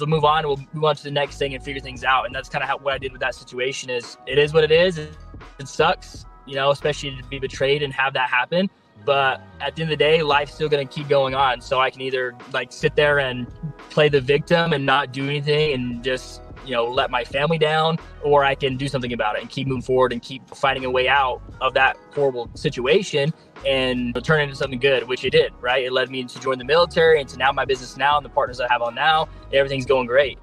we'll move on. We'll move on to the next thing and figure things out. And that's kind of what I did with that situation. Is it is what it is. It sucks, especially to be betrayed and have that happen. But at the end of the day, life's still going to keep going on. So I can either sit there and play the victim and not do anything and just, let my family down, or I can do something about it and keep moving forward and keep finding a way out of that horrible situation and turn it into something good, which it did, right? It led me to join the military and to now my business now and the partners I have on now. Everything's going great.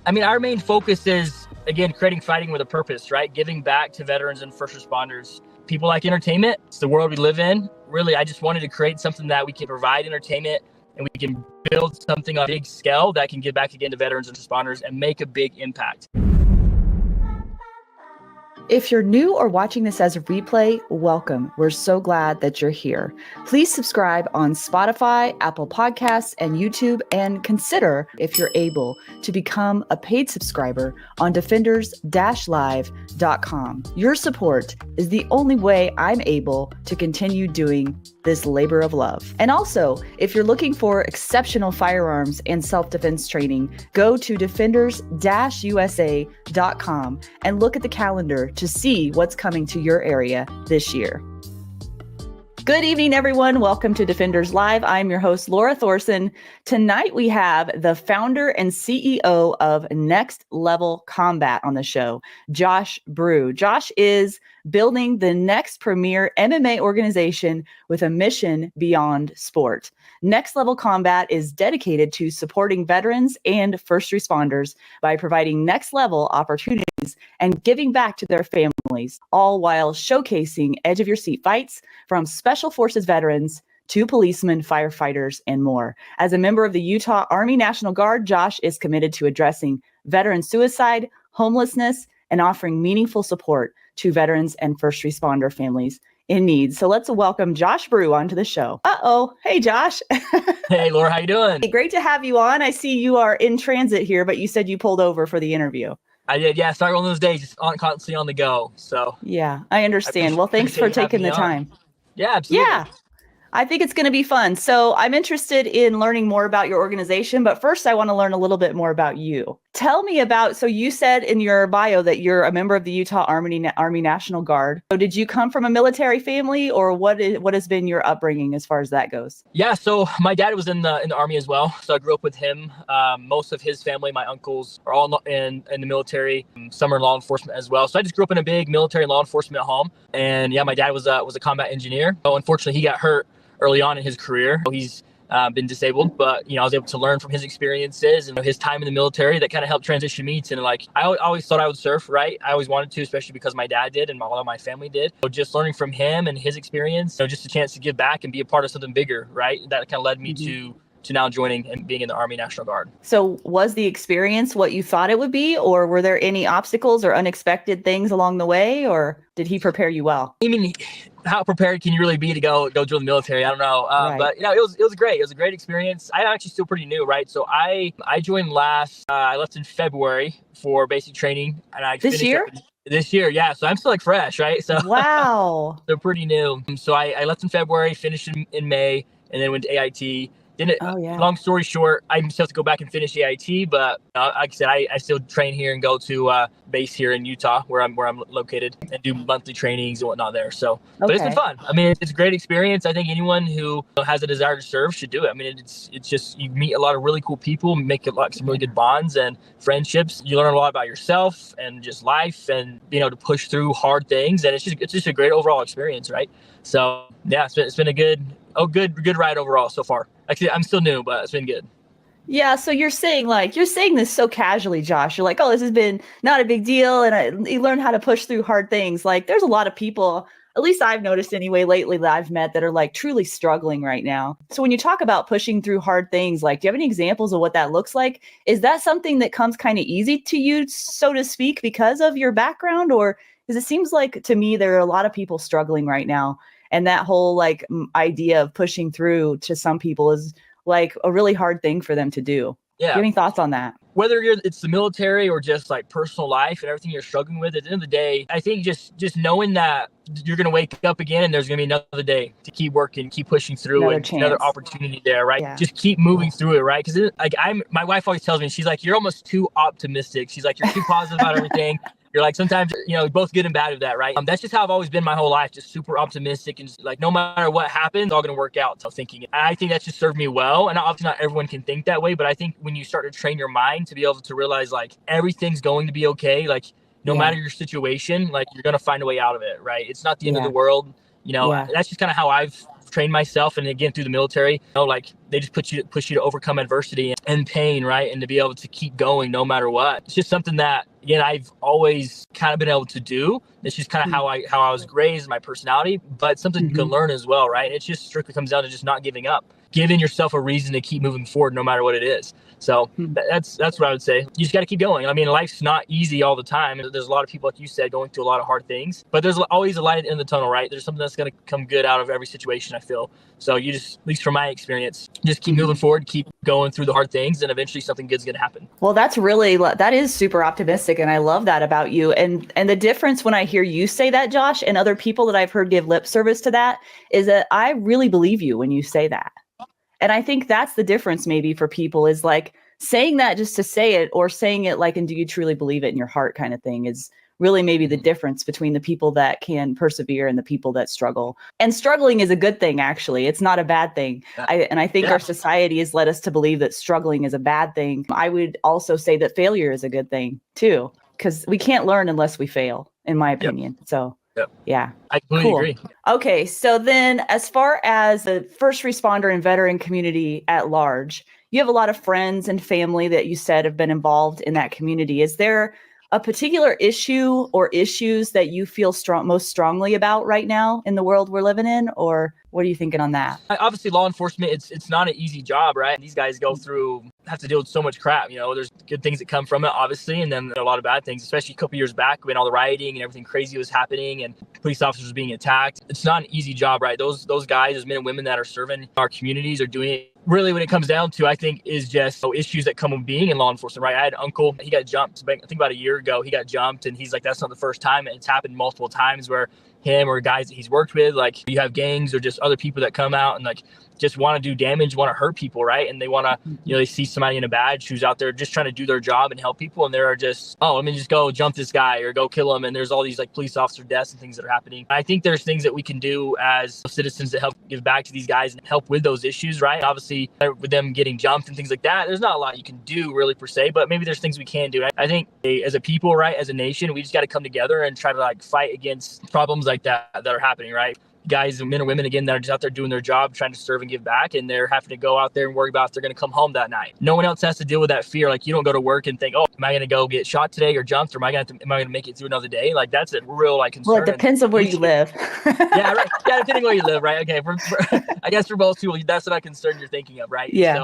I mean, our main focus is, again, creating fighting with a purpose, right? Giving back to veterans and first responders. People like entertainment. It's the world we live in. Really, I just wanted to create something that we can provide entertainment and we can build something on a big scale that can give back again to veterans and responders and make a big impact. If you're new or watching this as a replay, welcome. We're so glad that you're here. Please subscribe on Spotify, Apple Podcasts, and YouTube, and consider, if you're able, to become a paid subscriber on defenders-live.com. Your support is the only way I'm able to continue doing this labor of love. And also, if you're looking for exceptional firearms and self-defense training, go to defenders-usa.com and look at the calendar to see what's coming to your area this year. Good evening, everyone. Welcome to Defenders Live. I'm your host, Laura Thorson. Tonight, we have the founder and CEO of Next Level Combat on the show, Josh Brue. Josh is building the next premier MMA organization with a mission beyond sport. Next Level Combat is dedicated to supporting veterans and first responders by providing next level opportunities and giving back to their families, all while showcasing edge of your seat fights from Special Forces veterans to policemen, firefighters, and more. As a member of the Utah Army National Guard, Josh is committed to addressing veteran suicide, homelessness, and offering meaningful support to veterans and first responder families in need. So let's welcome Josh Brue onto the show. Hey, Josh. Hey, Laura, how you doing? Great to have you on. I see you are in transit here, but you said you pulled over for the interview. I did, yeah. Started one of those days, just constantly on the go. So yeah, I understand. Well, thanks for taking the time. Yeah, absolutely. Yeah, I think it's going to be fun. So I'm interested in learning more about your organization, but first I want to learn a little bit more about you. Tell me about, so you said in your bio that you're a member of the Utah Army National Guard. So did you come from a military family, or what has been your upbringing as far as that goes? Yeah, so my dad was in the Army as well. So I grew up with him. Most of his family, my uncles, are all in the military. Some are in law enforcement as well. So I just grew up in a big military law enforcement home. And yeah, my dad was a combat engineer. So unfortunately, he got hurt early on in his career. He's been disabled, but I was able to learn from his experiences and his time in the military. That kind of helped transition me to I always thought I would surf, right? I always wanted to, especially because my dad did and a lot of my family did. So just learning from him and his experience, just a chance to give back and be a part of something bigger, right? That kind of led me to now joining and being in the Army National Guard. So was the experience what you thought it would be, or were there any obstacles or unexpected things along the way, or did he prepare you well? I mean, how prepared can you really be to go join the military? I don't know. Right. But it was great. It was a great experience. I'm actually still pretty new, right? So I joined I left in February for basic training, and I This year, yeah. So I'm still fresh, right? So wow. They're pretty new. So I left in February, finished in May, and then went to AIT. Long story short, I still have to go back and finish AIT, but like I said, I still train here and go to base here in Utah, where I'm located, and do monthly trainings and whatnot there. So, But it's been fun. I mean, it's a great experience. I think anyone who has a desire to serve should do it. I mean, it's just, you meet a lot of really cool people, make some really good bonds and friendships. You learn a lot about yourself and just life, and being able to push through hard things. And it's just a great overall experience, right? So yeah, it's been a good ride overall so far. Actually, I'm still new, but it's been good. Yeah. So you're saying this so casually, Josh. You're like, oh, this has been not a big deal. And you learn how to push through hard things. Like, there's a lot of people, at least I've noticed anyway, lately that I've met, that are truly struggling right now. So when you talk about pushing through hard things, do you have any examples of what that looks like? Is that something that comes kind of easy to you, so to speak, because of your background? Or because it seems like to me, there are a lot of people struggling right now. And that whole idea of pushing through to some people is a really hard thing for them to do. Yeah. Do you have any thoughts on that? whether it's the military or just like personal life and everything you're struggling with, at the end of the day, I think just knowing that you're going to wake up again and there's going to be another day to keep working, keep pushing through, and another opportunity there, right? Yeah. Just keep moving through it, right? Because my wife always tells me, she's like, you're almost too optimistic. She's like, you're too positive about everything. You're like, sometimes, both good and bad with that, right? That's just how I've always been my whole life, just super optimistic and just like, no matter what happens, it's all going to work out. So thinking, and I think that's just served me well. And obviously not everyone can think that way, but I think when you start to train your mind to be able to realize like everything's going to be okay, like no matter your situation, like you're going to find a way out of it, right? It's not the end of the world. That's just kind of how I've trained myself. And again, through the military, like they just push you to overcome adversity and pain, right? And to be able to keep going no matter what. It's just something that, again, I've always kind of been able to do. It's just kind of how I was raised, my personality, but something you can learn as well, right? It just strictly comes down to just not giving up, giving yourself a reason to keep moving forward no matter what it is. So that's what I would say. You just got to keep going. I mean, life's not easy all the time. There's a lot of people, like you said, going through a lot of hard things, but there's always a light in the tunnel, right? There's something that's going to come good out of every situation, I feel. So you just, at least from my experience, just keep moving forward, keep going through the hard things, and eventually something good's going to happen. Well, that is super optimistic. And I love that about you. And the difference when I hear you say that, Josh, and other people that I've heard give lip service to that, is that I really believe you when you say that. And I think that's the difference maybe for people, is like saying that just to say it, or saying it like, and do you truly believe it in your heart kind of thing, is really maybe the difference between the people that can persevere and the people that struggle. And struggling is a good thing, actually. It's not a bad thing. I think our society has led us to believe that struggling is a bad thing. I would also say that failure is a good thing too, because we can't learn unless we fail, in my opinion. So yeah, I completely agree. Okay, so then as far as the first responder and veteran community at large, you have a lot of friends and family that you said have been involved in that community. Is there a particular issue or issues that you feel most strongly about right now in the world we're living in, or what are you thinking on that? Obviously, law enforcement, it's not an easy job, right? These guys have to deal with so much crap. There's good things that come from it, obviously, and then there are a lot of bad things, especially a couple years back when all the rioting and everything crazy was happening and police officers being attacked. It's not an easy job, right? Those guys, those men and women that are serving our communities are doing it. Really, when it comes down to, I think, is just issues that come with being in law enforcement, right? I had an uncle, he got jumped, I think about a year ago, he got jumped, and he's like, that's not the first time. It's happened multiple times where him or guys that he's worked with, like you have gangs or just other people that come out and like just want to do damage, want to hurt people, right? And they want to, they see somebody in a badge who's out there just trying to do their job and help people, and they're just, let me just go jump this guy or go kill him. And there's all these like police officer deaths and things that are happening. I think there's things that we can do as citizens to help give back to these guys and help with those issues, right? Obviously, with them getting jumped and things like that, there's not a lot you can do really per se, but maybe there's things we can do. I think as a people, right, as a nation, we just got to come together and try to like fight against problems like that are happening, right? Guys and men or women, again, that are just out there doing their job, trying to serve and give back, and they're having to go out there and worry about if they're going to come home that night. No one else has to deal with that fear. Like, you don't go to work and think, am I going to go get shot today or jumped, or am I going to make it through another day? Like, that's a real concern. Well, it depends on where you live. Yeah, right. Yeah, depending where you live, right? Okay, I guess for most people, that's not a concern you're thinking of, right? Yeah.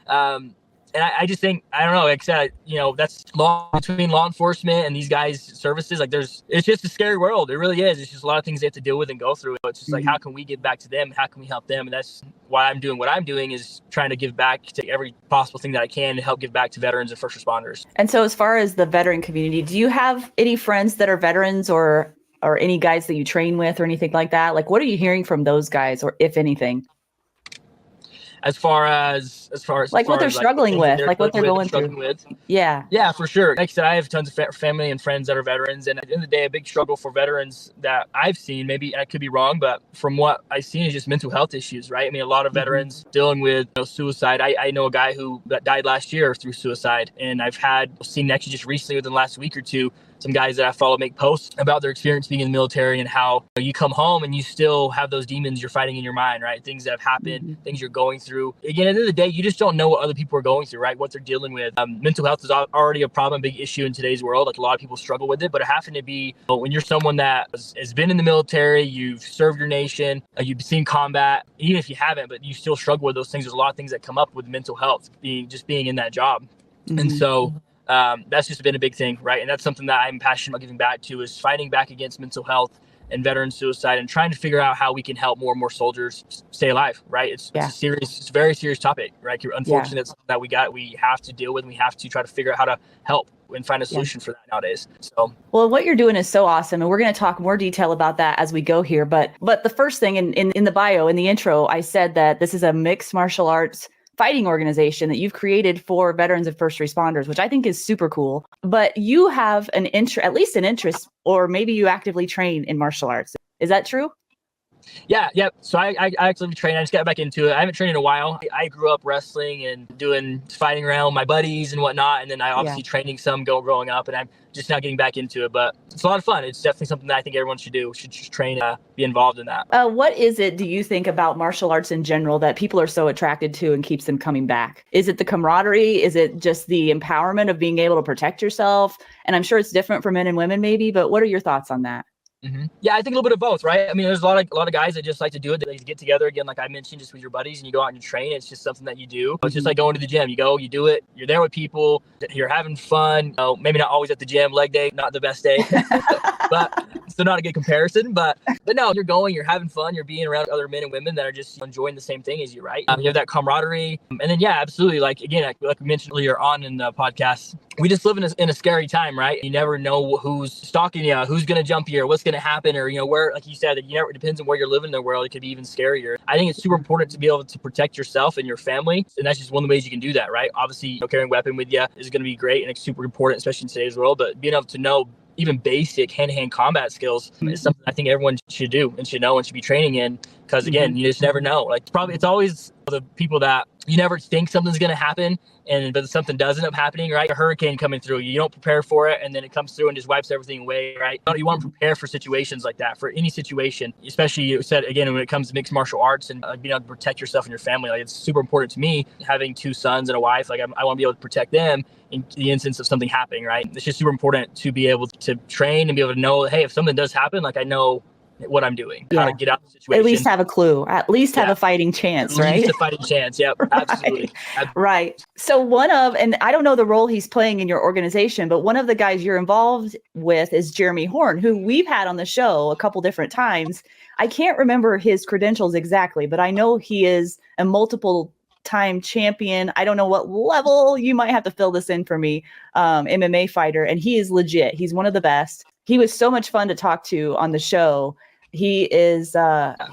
So, and I just think, I don't know, like I said, that's between law enforcement and these guys' services. Like it's just a scary world. It really is. It's just a lot of things they have to deal with and go through. It's just like, how can we give back to them? How can we help them? And that's why I'm doing what I'm doing, is trying to give back to every possible thing that I can to help give back to veterans and first responders. And so as far as the veteran community, do you have any friends that are veterans or any guys that you train with or anything like that? Like, what are you hearing from those guys, or if anything? As far as like what they're struggling with, like what they're going through. Yeah, for sure. Like I said, I have tons of family and friends that are veterans, and at the end of the day, a big struggle for veterans that I've seen, maybe I could be wrong, but from what I've seen, is just mental health issues, right? I mean, a lot of veterans dealing with suicide. I know a guy who died last year through suicide, and I've seen actually just recently within the last week or two, some guys that I follow make posts about their experience being in the military and how you come home and you still have those demons you're fighting in your mind, right? Things that have happened, things you're going through. Again, at the end of the day, you just don't know what other people are going through, right? What they're dealing with. Mental health is already a problem, big issue in today's world. Like, a lot of people struggle with it, but it happens to be when you're someone that has been in the military, you've served your nation, you've seen combat, even if you haven't, but you still struggle with those things. There's a lot of things that come up with mental health, being in that job. And so that's just been a big thing, right? And that's something that I'm passionate about giving back to, is fighting back against mental health and veteran suicide, and trying to figure out how we can help more and more soldiers stay alive, right? It's a very serious topic, right? Unfortunately, it's that we have to deal with, and we have to try to figure out how to help and find a solution for that nowadays. So, well, what you're doing is so awesome, and we're going to talk more detail about that as we go here. But the first thing in the bio, in the intro, I said that this is a mixed martial arts fighting organization that you've created for veterans and first responders, which I think is super cool. But you have at least an interest, or maybe you actively train in martial arts. Is that true? Yeah. So I actually train. I just got back into it. I haven't trained in a while. I grew up wrestling and doing fighting around with my buddies and whatnot. And then I obviously training some growing up, and I'm just now getting back into it. But it's a lot of fun. It's definitely something that I think everyone should do. Should just train, be involved in that. What is it, do you think, about martial arts in general that people are so attracted to and keeps them coming back? Is it the camaraderie? Is it just the empowerment of being able to protect yourself? And I'm sure it's different for men and women maybe, but what are your thoughts on that? Mm-hmm. Yeah, I think a little bit of both, right? I mean, there's a lot of guys that just like to do it. They get together again, like I mentioned, just with your buddies, and you go out and you train. It's just something that you do. It's just like going to the gym. You go, you do it. You're there with people. You're having fun. You know, maybe not always at the gym. Leg day, not the best day, but still not a good comparison. But no, you're going. You're having fun. You're being around other men and women that are just enjoying the same thing as you, right? You have that camaraderie, and then absolutely. Like we mentioned earlier on in the podcast, we just live in a scary time, right? You never know who's stalking you, who's going to jump you, or what's going to happen, or where, like you said, it depends on where you're living in the world. It could be even scarier. I think it's super important to be able to protect yourself and your family, and that's just one of the ways you can do that, right? Obviously, carrying a weapon with you is going to be great, and it's super important, especially in today's world. But being able to know even basic hand-to-hand combat skills is something I think everyone should do and should know and should be training in, because again, you just never know. Like it's always the people that you never think something's going to happen, but something does end up happening, right? A hurricane coming through, you don't prepare for it, and then it comes through and just wipes everything away, right? You want to prepare for situations like that, for any situation, especially, you said, again, when it comes to mixed martial arts and being able to protect yourself and your family. Like, it's super important to me, having 2 sons and a wife. Like, I want to be able to protect them in the instance of something happening, right? It's just super important to be able to train and be able to know, hey, if something does happen, like I know what I'm doing, how to get out of the situation. At least have a clue, at least have a fighting chance, right? At least a fighting chance, yep, absolutely. Right. So and I don't know the role he's playing in your organization, but one of the guys you're involved with is Jeremy Horn, who we've had on the show a couple different times. I can't remember his credentials exactly, but I know he is a multiple-time champion. I don't know what level, you might have to fill this in for me, MMA fighter, and he is legit. He's one of the best. He was so much fun to talk to on the show. He is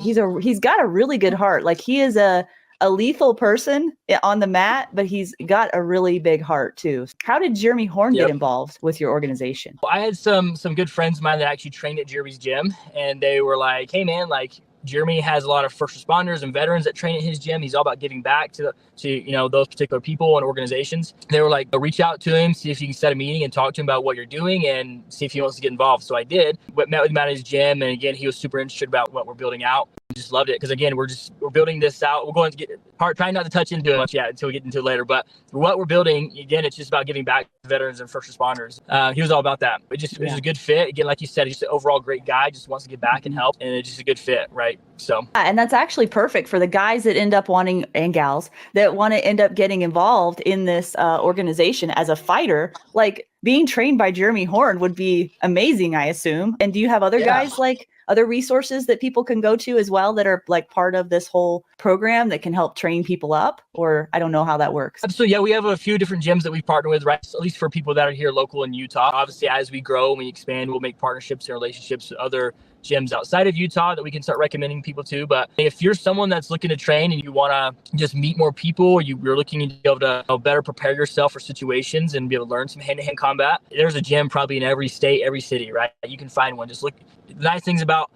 he's got a really good heart. Like, he is a lethal person on the mat, but he's got a really big heart too. How did Jeremy Horn get involved with your organization? I had some good friends of mine that actually trained at Jeremy's gym, and they were like, hey man, like, Jeremy has a lot of first responders and veterans that train at his gym. He's all about giving back to those particular people and organizations. They were like, reach out to him, see if you can set a meeting and talk to him about what you're doing and see if he wants to get involved. So I did. Met with him at his gym, and again, he was super interested about what we're building out. Just loved it, because again, we're building this out. We're going to trying not to touch into it much yet until we get into it later. But what we're building, again, it's just about giving back to veterans and first responders. He was all about that. It was a good fit. Again, like you said, he's just an overall great guy. Just wants to get back and help, and it's just a good fit, right? So, and that's actually perfect for the guys that end up wanting, and gals that want to end up getting involved in this organization as a fighter. Like, being trained by Jeremy Horn would be amazing, I assume. And do you have other guys, like other resources that people can go to as well that are like part of this whole program that can help train people up? Or I don't know how that works. Absolutely. Yeah, we have a few different gyms that we partner with, right? So at least for people that are here local in Utah. Obviously, as we grow and we expand, we'll make partnerships and relationships with other gyms outside of Utah that we can start recommending people to. But if you're someone that's looking to train and you want to just meet more people, or you're looking to be able to better prepare yourself for situations and be able to learn some hand-to-hand combat, there's a gym probably in every state, every city, right? You can find one. Just look. The nice things about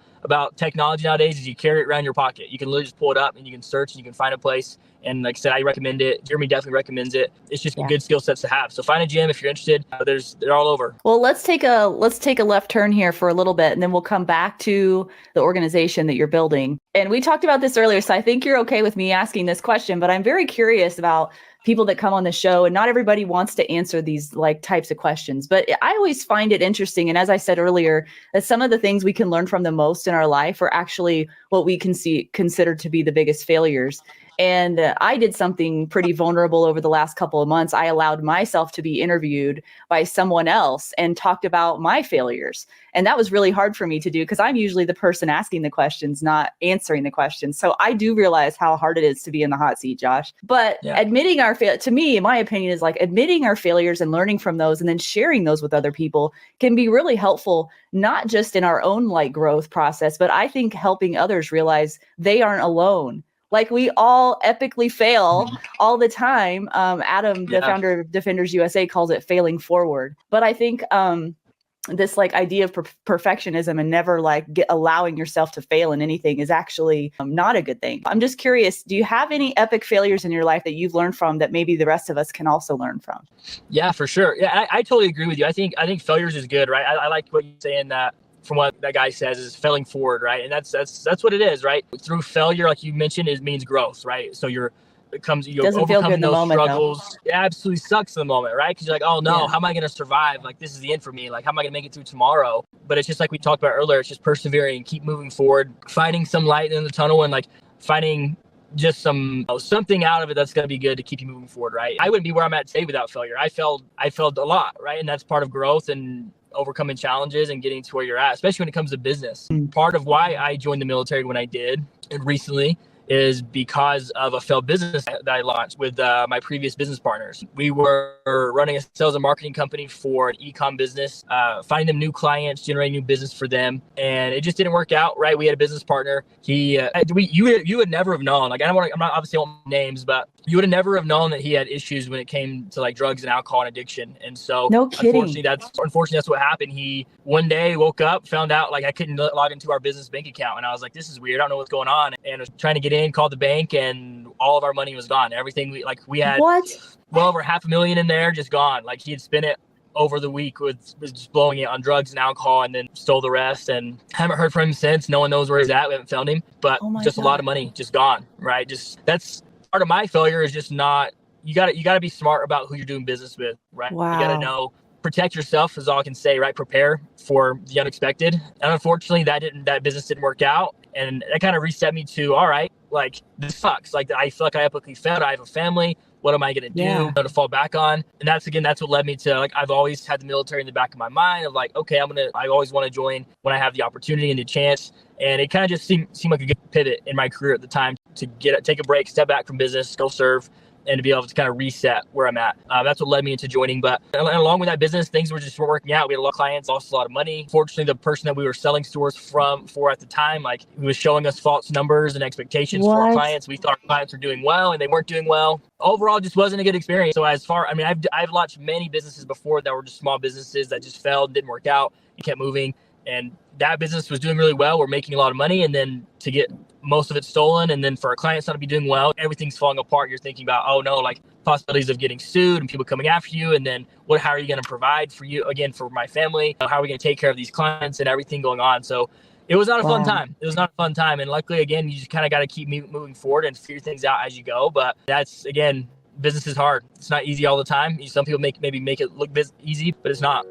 technology nowadays is you carry it around your pocket. You can literally just pull it up and you can search and you can find a place. And like I said, I recommend it. Jeremy definitely recommends it. It's just good skill sets to have. So find a gym if you're interested. They're all over. Well, let's take a left turn here for a little bit, and then we'll come back to the organization that you're building. And we talked about this earlier, so I think you're okay with me asking this question, but I'm very curious about people that come on the show, and not everybody wants to answer these like types of questions, but I always find it interesting. And as I said earlier, that some of the things we can learn from the most in our life are actually what we can consider to be the biggest failures. And I did something pretty vulnerable over the last couple of months. I allowed myself to be interviewed by someone else and talked about my failures. And that was really hard for me to do because I'm usually the person asking the questions, not answering the questions. So I do realize how hard it is to be in the hot seat, Josh. But admitting our to me, in my opinion, is like admitting our failures and learning from those and then sharing those with other people can be really helpful, not just in our own like growth process, but I think helping others realize they aren't alone. Like we all epically fail all the time. Adam, the founder of Defenders USA, calls it failing forward. But I think this like idea of perfectionism and never like allowing yourself to fail in anything is actually not a good thing. I'm just curious, do you have any epic failures in your life that you've learned from that maybe the rest of us can also learn from? Yeah, for sure. Yeah, I totally agree with you. I think failures is good, right? I like what you're saying that from what that guy says is failing forward, right? And that's what it is, right? Through failure, like you mentioned, it means growth, right? So you overcoming those struggles. It absolutely sucks in the moment, right? Because you're like, oh no, how am I going to survive? Like this is the end for me. Like how am I going to make it through tomorrow? But it's just like we talked about earlier. It's just persevering, keep moving forward, finding some light in the tunnel, and like finding just something out of it that's going to be good to keep you moving forward, right? I wouldn't be where I'm at today without failure. I failed a lot, right? And that's part of growth and overcoming challenges and getting to where you're at, especially when it comes to business. Part of why I joined the military when I did and recently is because of a failed business that I launched with my previous business partners. We were running a sales and marketing company for an e-com business, finding them new clients, generating new business for them. And it just didn't work out, right? We had a business partner. You would never have known, like, I'm not obviously on names, but you would have never have known that he had issues when it came to like drugs and alcohol and addiction. And so no kidding. Unfortunately, that's what happened. He one day woke up, found out like I couldn't log into our business bank account. And I was like, this is weird. I don't know what's going on. And I was trying to get in, called the bank, and all of our money was gone. Everything we had well over $500,000 in there, just gone. Like he had spent it over the week was just blowing it on drugs and alcohol, and then stole the rest, and haven't heard from him since. No one knows where he's at. We haven't found him, but just God. A lot of money just gone, right? Just that's part of my failure is just not, you gotta be smart about who you're doing business with, right? Wow. You gotta know, protect yourself is all I can say, right? Prepare for the unexpected. And unfortunately that business didn't work out. And that kind of reset me to, all right, like this sucks. Like I feel like I epically failed. I have a family. What am I going to do to fall back on? And that's what led me to, like, I've always had the military in the back of my mind of like, okay, I always want to join when I have the opportunity and the chance. And it kind of just seemed like a good pivot in my career at the time to take a break, step back from business, go serve, and to be able to kind of reset where I'm at. That's what led me into joining. But along with that business, things weren't working out. We had a lot of clients, lost a lot of money. Fortunately, the person that we were selling stores for at the time, like, he was showing us false numbers and expectations for our clients. We thought our clients were doing well, and they weren't doing well. Overall, just wasn't a good experience. So I've launched many businesses before that were just small businesses that just failed, didn't work out, and kept moving. And that business was doing really well. We're making a lot of money, and then to get most of it stolen, and then for our clients not to be doing well, everything's falling apart. You're thinking about, oh no, like possibilities of getting sued and people coming after you. And then how are you going to provide for you again, for my family? How are we going to take care of these clients and everything going on? So it was not a fun time. It was not a fun time. And luckily, again, you just kind of got to keep moving forward and figure things out as you go. But that's, again, business is hard. It's not easy all the time. Some people maybe make it look easy, but it's not.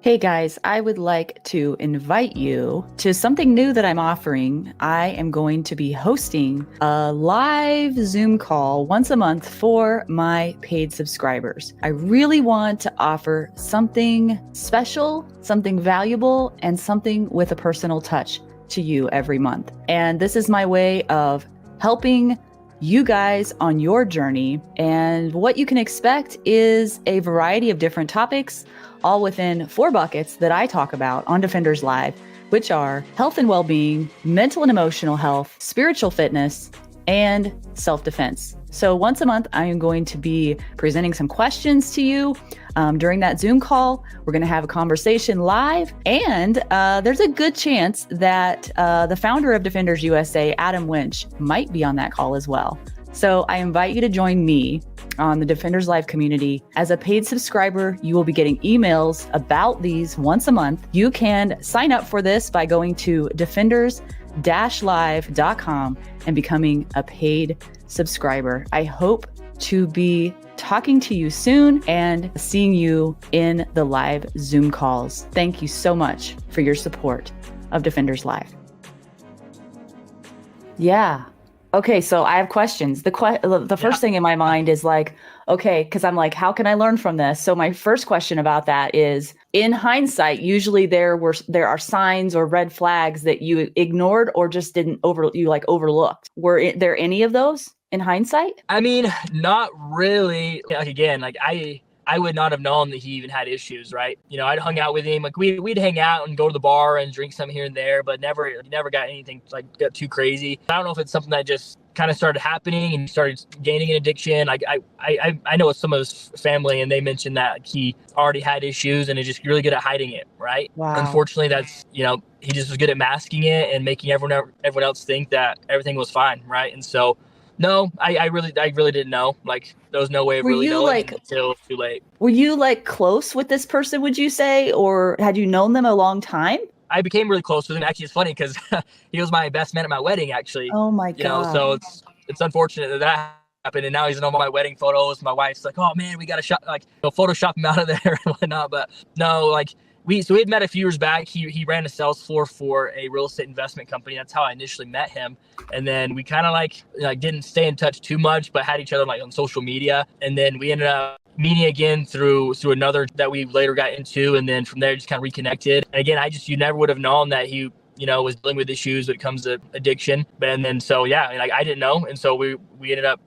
Hey guys, I would like to invite you to something new that I'm offering. I am going to be hosting a live Zoom call once a month for my paid subscribers. I really want to offer something special, something valuable, and something with a personal touch to you every month. And this is my way of helping you guys on your journey. And what you can expect is a variety of different topics, all within 4 buckets that I talk about on Defenders Live, which are health and well-being, mental and emotional health, spiritual fitness, and self-defense. So once a month, I am going to be presenting some questions to you during that Zoom call. We're going to have a conversation live, and there's a good chance that the founder of Defenders USA, Adam Winch, might be on that call as well. So I invite you to join me on the Defenders Live community. As a paid subscriber, you will be getting emails about these once a month. You can sign up for this by going to defenders-live.com and becoming a paid subscriber. I hope to be talking to you soon and seeing you in the live Zoom calls. Thank you so much for your support of Defenders Live. Yeah. Okay, so I have questions. The first thing in my mind is like, okay, because I'm like, how can I learn from this? So my first question about that is, in hindsight, usually there are signs or red flags that you ignored or just overlooked. There any of those in hindsight? I mean, not really. Like again, like I would not have known that he even had issues, right? I'd hung out with him, like we'd hang out and go to the bar and drink some here and there, but never got anything like got too crazy. I don't know if it's something that just kind of started happening and he started gaining an addiction. Like I know some of his family, and they mentioned that he already had issues and is just really good at hiding it, right? Wow. Unfortunately, that's he just was good at masking it and making everyone else think that everything was fine, right? And so. No, I really didn't know. Like, there was no way of really knowing until too late. Were you like close with this person, would you say, or had you known them a long time? I became really close with him. Actually, it's funny because he was my best man at my wedding, actually. Oh my God. So it's unfortunate that happened. And now he's in all my wedding photos. My wife's like, oh man, we got to Photoshop him out of there and whatnot. But no, like, we had met a few years back. He ran a sales floor for a real estate investment company. That's how I initially met him. And then we kind of like didn't stay in touch too much, but had each other like on social media. And then we ended up meeting again through another that we later got into. And then from there, just kind of reconnected. And again, you never would have known that he, was dealing with issues when it comes to addiction. And then, so yeah, like I didn't know. And so we ended up,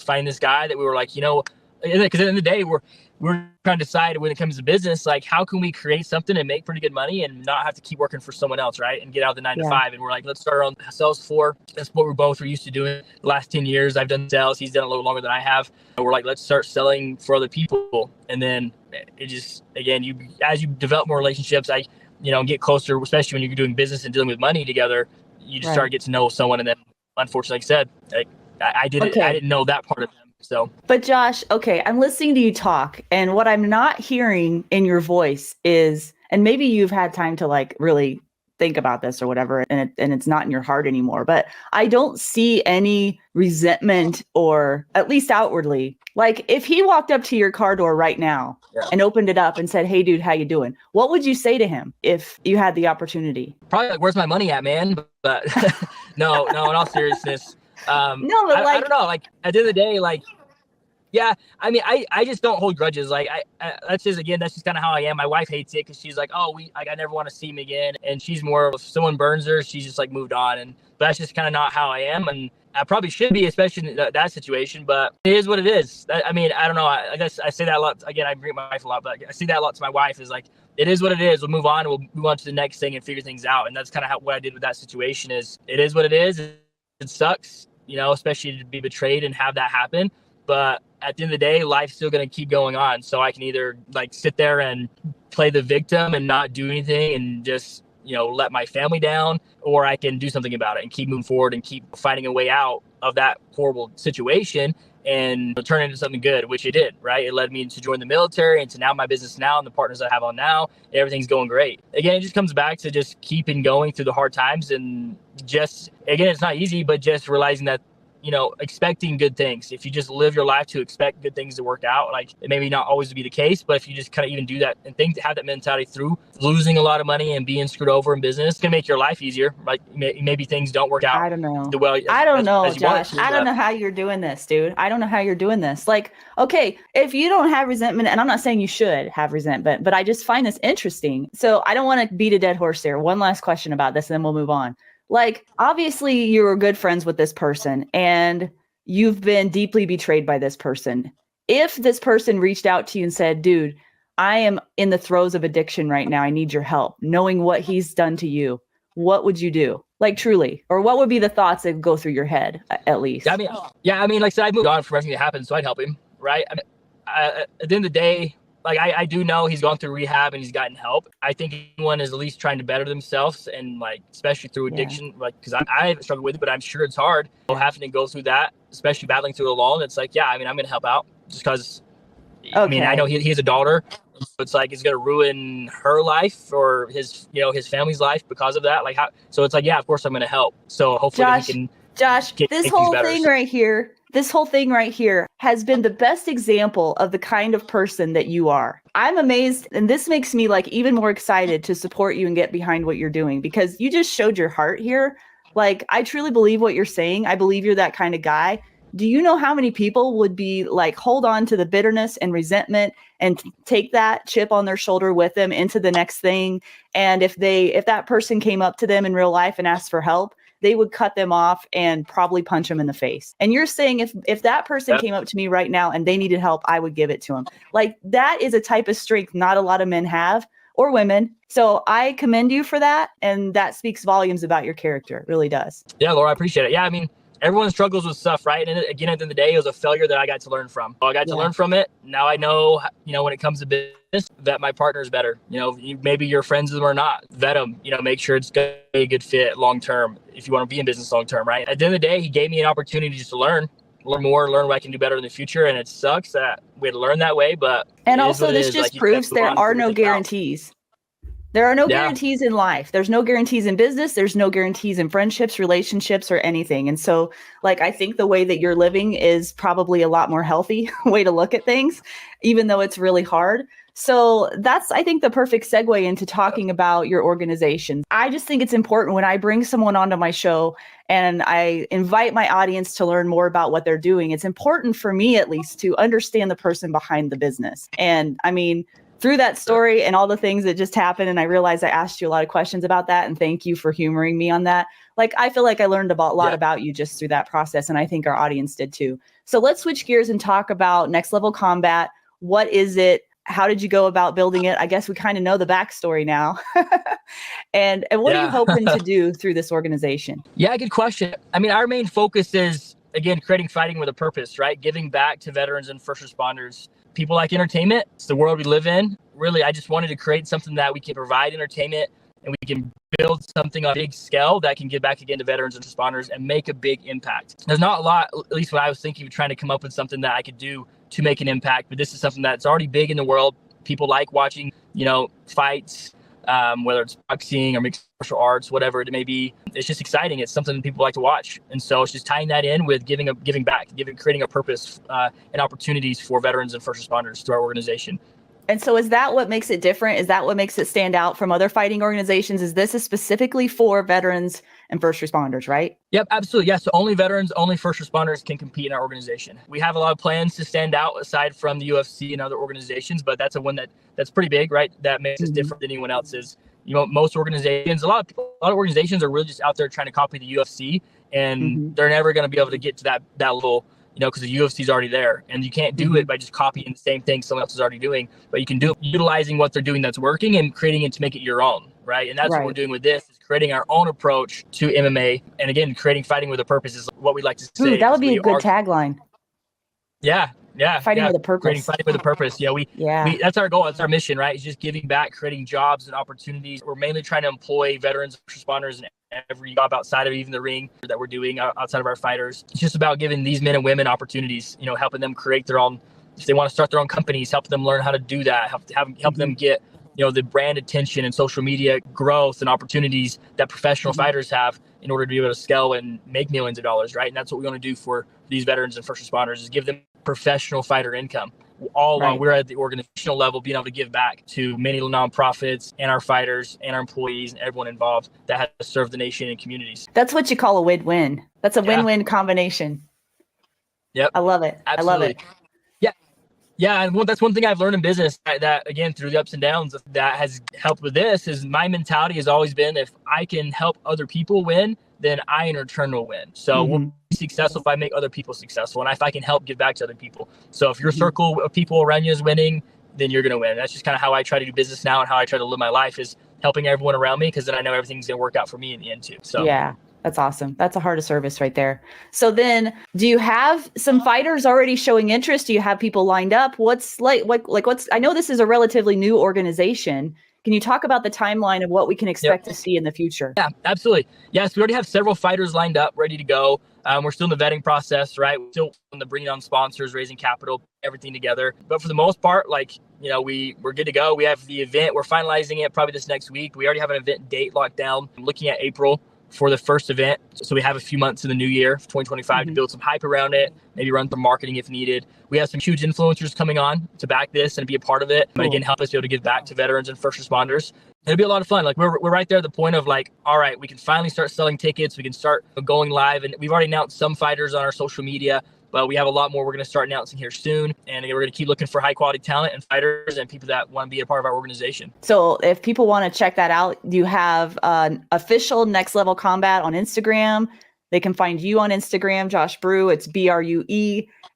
finding this guy that we were like, because at the end of the day, we're trying to decide when it comes to business, like how can we create something and make pretty good money and not have to keep working for someone else, right? And get out of the 9 to 5. And we're like, let's start our own sales floor. That's what we both were used to doing. The last 10 years, I've done sales. He's done a little longer than I have. And we're like, let's start selling for other people. And then it just, again, as you develop more relationships, get closer, especially when you're doing business and dealing with money together, you just start to get to know someone. And then, unfortunately, like I said, I didn't know that part of them. So, but Josh, okay, I'm listening to you talk, and what I'm not hearing in your voice is, and maybe you've had time to like really think about this or whatever, and it's not in your heart anymore, but I don't see any resentment, or at least outwardly. Like if he walked up to your car door right now and opened it up and said, "Hey dude, how you doing?" What would you say to him if you had the opportunity? Probably like, "Where's my money at, man?" But no, in all seriousness. No, but I don't know. Like at the end of the day, like, yeah, I mean, I just don't hold grudges. Like that's just kind of how I am. My wife hates it because she's like, oh, I never want to see him again. And she's more of, if someone burns her, she's just like moved on. But that's just kind of not how I am. And I probably should be, especially in that situation, but it is what it is. I mean, I don't know. I guess I say that a lot. Again, I agree with my wife a lot, but I see that a lot to my wife is like, it is what it is. We'll move on. We'll move on to the next thing and figure things out. And that's kind of what I did with that situation is it is what it is. It sucks, especially to be betrayed and have that happen. But at the end of the day, life's still going to keep going on. So I can either like sit there and play the victim and not do anything and just, let my family down, or I can do something about it and keep moving forward and keep finding a way out of that horrible situation and turn it into something good, which it did, right? It led me to join the military and to now my business now and the partners I have on now. Everything's going great. Again, it just comes back to just keeping going through the hard times and just, again, it's not easy, but just realizing that, expecting good things. If you just live your life to expect good things to work out, like it may not always be the case, but if you just kind of even do that and have that mentality through losing a lot of money and being screwed over in business, it's gonna make your life easier. Like maybe things don't work out. I don't know. I don't know, Josh. I don't know how you're doing this, dude. I don't know how you're doing this. Like, okay, if you don't have resentment, and I'm not saying you should have resentment, but I just find this interesting. So I don't want to beat a dead horse there. One last question about this, and then we'll move on. Like, obviously you were good friends with this person and you've been deeply betrayed by this person. If this person reached out to you and said, dude, I am in the throes of addiction right now. I need your help. Knowing what he's done to you, what would you do? Like truly, or what would be the thoughts that go through your head at least? I mean, like I said, I moved on from everything that happened, so I'd help him, right? I mean, at the end of the day, like I do know he's gone through rehab and he's gotten help. I think anyone is at least trying to better themselves, and like especially through addiction, like because I haven't struggled with it, but I'm sure it's hard having to go through that, especially battling through it alone. It's like, I'm going to help out just because. I mean, I know he has a daughter, so it's like it's going to ruin her life or his family's life because of that. Like so it's like, of course I'm going to help. So hopefully he can. Josh, this whole thing right here has been the best example of the kind of person that you are. I'm amazed. And this makes me like even more excited to support you and get behind what you're doing, because you just showed your heart here. Like, I truly believe what you're saying. I believe you're that kind of guy. Do you know how many people would be like, hold on to the bitterness and resentment and take that chip on their shoulder with them into the next thing? And if that person came up to them in real life and asked for help, they would cut them off and probably punch them in the face. And you're saying if that person came up to me right now and they needed help, I would give it to them. Like, that is a type of strength not a lot of men have, or women. So I commend you for that. And that speaks volumes about your character. It really does. Yeah, Laura, I appreciate it. Yeah, I mean, everyone struggles with stuff, right? And again, at the end of the day, it was a failure that I got to learn from. So I got to learn from it. Now I know, when it comes to business, vet my partners better. Maybe you're friends with them or not. Vet them, make sure it's going to be a good fit long-term if you want to be in business long-term, right? At the end of the day, he gave me an opportunity just to learn more, learn what I can do better in the future. And it sucks that we had to learn that way, but. And also this just proves there are no guarantees. There are no guarantees in life. There's no guarantees in business. There's no guarantees in friendships, relationships, or anything. And so, like, I think the way that you're living is probably a lot more healthy way to look at things, even though it's really hard. So that's, I think, the perfect segue into talking about your organization. I just think it's important when I bring someone onto my show and I invite my audience to learn more about what they're doing. It's important for me, at least, to understand the person behind the business. And I mean, through that story and all the things that just happened, and I realized I asked you a lot of questions about that, and thank you for humoring me on that. Like, I feel like I learned a lot about you just through that process, and I think our audience did too. So let's switch gears and talk about Next Level Combat. What is it? How did you go about building it? I guess we kind of know the backstory now. and what are you hoping to do through this organization? Yeah, good question. I mean, our main focus is, again, creating fighting with a purpose, right? Giving back to veterans and first responders. People like entertainment. It's the world we live in. Really, I just wanted to create something that we can provide entertainment and we can build something on a big scale that can give back again to veterans and responders and make a big impact. There's not a lot, at least when I was thinking of trying to come up with something that I could do to make an impact, but this is something that's already big in the world. People like watching, fights, whether it's boxing or mixed martial arts, whatever it may be. It's just exciting. It's something that people like to watch. And so it's just tying that in with giving back, creating a purpose and opportunities for veterans and first responders through our organization. And so is that what makes it different? Is that what makes it stand out from other fighting organizations? Is this specifically for veterans and first responders, right? Yep, absolutely. Yeah, so only veterans, only first responders can compete in our organization. We have a lot of plans to stand out aside from the UFC and other organizations, but that's one that's pretty big, right? That makes us different than anyone else's. Most organizations, a lot of organizations are really just out there trying to copy the UFC, and they're never going to be able to get to that level, because the UFC is already there, and you can't do it by just copying the same thing someone else is already doing, but you can do it utilizing what they're doing that's working and creating it to make it your own, right? And that's what we're doing with this, is creating our own approach to MMA. And again, creating fighting with a purpose is what we like to say. That would be a good tagline. Yeah. Fighting with a purpose. Creating fighting with a purpose. Yeah, we that's our goal. That's our mission, right? It's just giving back, creating jobs and opportunities. We're mainly trying to employ veterans, responders, and every job outside of even the ring that we're doing outside of our fighters. It's just about giving these men and women opportunities, helping them create their own, if they want to start their own companies, help them learn how to do that, help them get, the brand attention and social media growth and opportunities that professional fighters have in order to be able to scale and make millions of dollars, right? And that's what we want to do for these veterans and first responders, is give them professional fighter income, all while we're at the organizational level being able to give back to many nonprofits and our fighters and our employees and everyone involved that has to serve the nation and communities. That's what you call a win-win. That's a win-win combination. Yep. I love it. Absolutely. I love it. Yeah, and that's one thing I've learned in business that again, through the ups and downs, that has helped with this, is my mentality has always been, if I can help other people win, then I in return will win. So we'll be successful if I make other people successful, and if I can help give back to other people. So if your circle of people around you is winning, then you're going to win. That's just kind of how I try to do business now, and how I try to live my life, is helping everyone around me, because then I know everything's going to work out for me in the end too. So yeah. That's awesome. That's a heart of service right there. So then, do you have some fighters already showing interest? Do you have people lined up? What's I know this is a relatively new organization. Can you talk about the timeline of what we can expect to see in the future? Yeah, absolutely. Yes, we already have several fighters lined up, ready to go. We're still in the vetting process, right? We're still in the bringing on sponsors, raising capital, everything together. But for the most part, we're good to go. We have the event. We're finalizing it probably this next week. We already have an event date locked down. I'm looking at April for the first event. So we have a few months in the new year, 2025, to build some hype around it, maybe run some marketing if needed. We have some huge influencers coming on to back this and be a part of it. But again, help us be able to give back to veterans and first responders. It'll be a lot of fun. Like we're right there at the point of like, all right, we can finally start selling tickets. We can start going live, and we've already announced some fighters on our social media, but we have a lot more we're going to start announcing here soon. And we're going to keep looking for high quality talent and fighters and people that want to be a part of our organization. So if people want to check that out, you have an official Next Level Combat on Instagram. They can find you on Instagram, Josh Brue. It's Brue.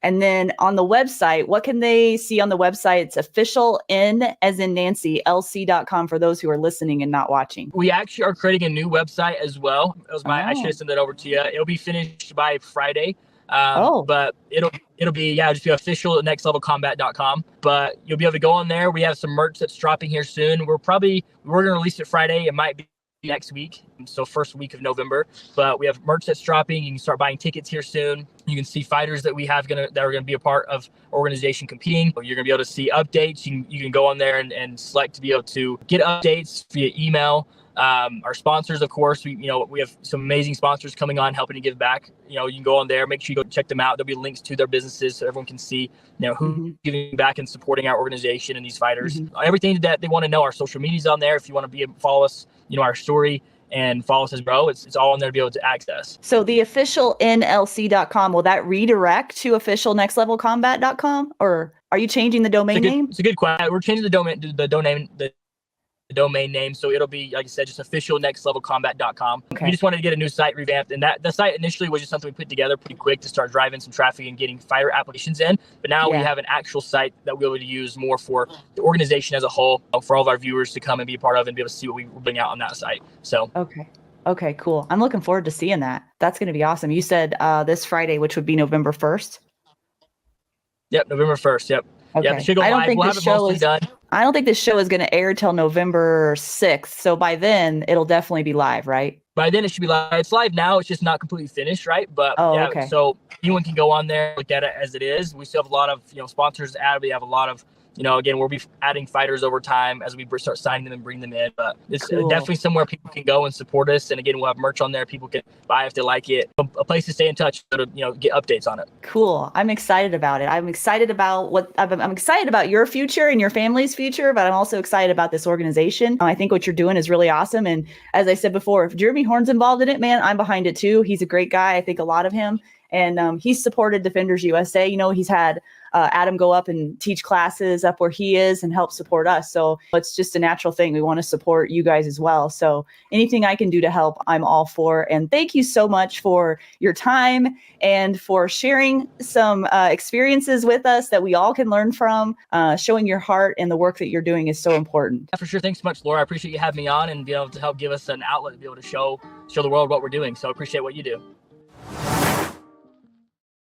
And then on the website, what can they see on the website? It's official N as in Nancy, LC.com for those who are listening and not watching. We actually are creating a new website as well. I should have sent that over to you. It'll be finished by Friday. But it'll be, just be official at nextlevelcombat.com. But you'll be able to go on there. We have some merch that's dropping here soon. We're going to release it Friday. It might be next week, so first week of November. But we have merch that's dropping. You can start buying tickets here soon. You can see fighters that we have that are going to be a part of organization competing. You're going to be able to see updates. You can go on there and select to be able to get updates via email. Our sponsors, of course, we have some amazing sponsors coming on helping to give back. You can go on there, make sure you go check them out. There'll be links to their businesses so everyone can see, who's giving back and supporting our organization and these fighters. Everything that they want to know, our social media's on there. If you want to follow us, our story and follow us as Brue, it's all on there to be able to access. So the official NLC.com, will that redirect to official nextlevelcombat.com, or are you changing the domain name? It's a good question. We're changing the domain name, so it'll be, like I said, just official nextlevelcombat.com. We just wanted to get a new site revamped, and the site initially was just something we put together pretty quick to start driving some traffic and getting fighter applications in. But now we have an actual site that we'll be able to use more for the organization as a whole, for all of our viewers to come and be a part of and be able to see what we bring out on that site. So okay, cool. I'm looking forward to seeing that. That's going to be awesome. You said this Friday, which would be November 1st. Yep, November 1st. Yep. Okay. Yeah, it should go live. We'll have it mostly done. I don't think this show is going to air till November 6th. So by then it'll definitely be live, right? By then it should be live. It's live now. It's just not completely finished, right? But okay. So anyone can go on there, look at it as it is. We still have a lot of, sponsors to add. We have a lot of, again, we'll be adding fighters over time as we start signing them and bring them in. But it's definitely somewhere people can go and support us. And again, we'll have merch on there. People can buy if they like it. A place to stay in touch, to get updates on it. Cool. I'm excited about it. I'm excited about I'm excited about your future and your family's future, but I'm also excited about this organization. I think what you're doing is really awesome. And as I said before, if Jeremy Horn's involved in it, man, I'm behind it too. He's a great guy. I think a lot of him. And he's supported Defenders USA. He's had Adam go up and teach classes up where he is and help support us. So it's just a natural thing. We want to support you guys as well. So anything I can do to help, I'm all for. And thank you so much for your time and for sharing some experiences with us that we all can learn from. Showing your heart and the work that you're doing is so important. For sure. Thanks so much, Laura. I appreciate you having me on and be able to help give us an outlet to be able to show the world what we're doing. So I appreciate what you do.